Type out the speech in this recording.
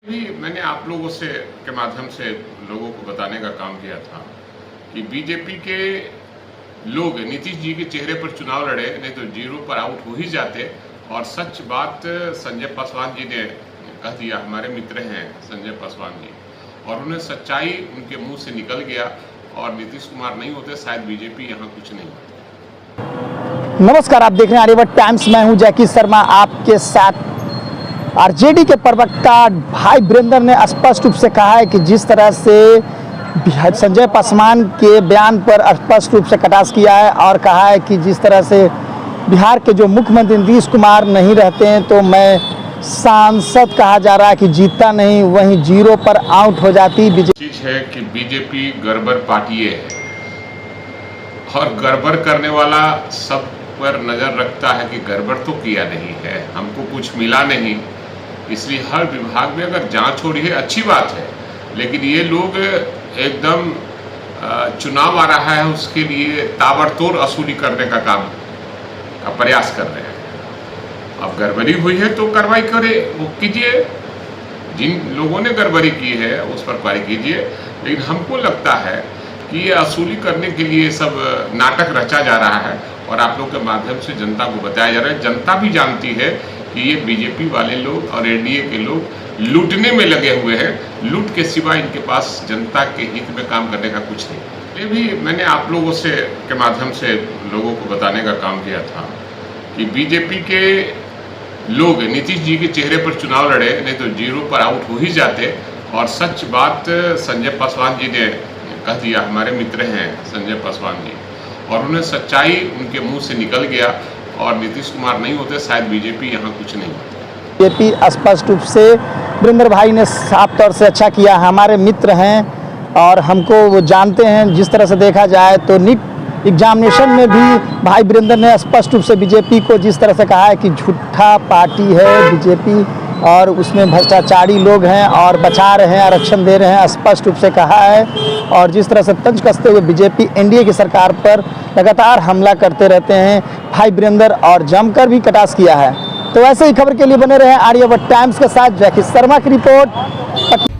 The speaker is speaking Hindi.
भी मैंने आप लोगों से के माध्यम से लोगों को बताने का काम किया था कि बीजेपी के लोग नीतीश जी के चेहरे पर चुनाव लड़े, नहीं तो जीरो पर आउट हो ही जाते। और सच बात संजय पासवान जी ने कह दिया, हमारे मित्र हैं संजय पासवान जी, और उन्हें सच्चाई उनके मुंह से निकल गया। और नीतीश कुमार नहीं होते शायद बीजेपी यहाँ कुछ नहीं होती। नमस्कार, आप देख रहे हैं आर्यभट्ट टाइम्स। मैं हूं जैकी शर्मा आपके साथ। आरजेडी के प्रवक्ता भाई वीरेंद्र ने स्पष्ट रूप से कहा है कि जिस तरह से संजय पासवान के बयान पर स्पष्ट रूप से कटाक्ष किया है और कहा है कि जिस तरह से बिहार के जो मुख्यमंत्री नीतीश कुमार नहीं रहते हैं तो मैं सांसद कहा जा रहा है कि जीतता नहीं, वहीं जीरो पर आउट हो जाती। चीज है कि बीजेपी गड़बड़ पार्टी है और गड़बड़ करने वाला सब पर नजर रखता है कि गड़बड़ तो किया नहीं है, हमको कुछ मिला नहीं, इसलिए हर विभाग में अगर जांच हो रही है अच्छी बात है। लेकिन ये लोग एकदम चुनाव आ रहा है उसके लिए ताबड़तोड़ वसूली करने का प्रयास कर रहे हैं। अब गड़बड़ी हुई है तो कार्रवाई करे, वो कीजिए, जिन लोगों ने गड़बड़ी की है उस पर कार्रवाई कीजिए। लेकिन हमको लगता है कि ये वसूली करने के लिए सब नाटक रचा जा रहा है और आप लोग के माध्यम से जनता को बताया जा रहा है। जनता भी जानती है कि ये बीजेपी वाले लोग और एनडीए के लोग लूटने में लगे हुए हैं। लूट के सिवा इनके पास जनता के हित में काम करने का कुछ नहीं। ये भी मैंने आप लोगों से के माध्यम से लोगों को बताने का काम किया था कि बीजेपी के लोग नीतीश जी के चेहरे पर चुनाव लड़े, नहीं तो जीरो पर आउट हो ही जाते। और सच बात संजय पासवान जी ने कह दिया, हमारे मित्र हैं संजय पासवान जी, और उन्हें सच्चाई उनके मुंह से निकल गया। और नीतीश कुमार नहीं होते शायद बीजेपी यहाँ कुछ नहीं होती। बीजेपी स्पष्ट रूप से वीरेंद्र भाई ने साफ तौर से अच्छा किया, हमारे मित्र हैं और हमको वो जानते हैं। जिस तरह से देखा जाए तो नीट एग्जामिनेशन में भी भाई वीरेंद्र ने स्पष्ट रूप से बीजेपी को जिस तरह से कहा है कि झूठा पार्टी है बीजेपी और उसमें भ्रष्टाचारी लोग हैं और बचा रहे हैं, आरक्षण दे रहे हैं, स्पष्ट रूप से कहा है। और जिस तरह से तंज कसते हुए बीजेपी एनडीए की सरकार पर लगातार हमला करते रहते हैं भाई वीरेंद्र, और जमकर भी कटाक्ष किया है। तो ऐसे ही खबर के लिए बने रहे आर्यभट्ट टाइम्स के साथ। जैकी शर्मा की रिपोर्ट।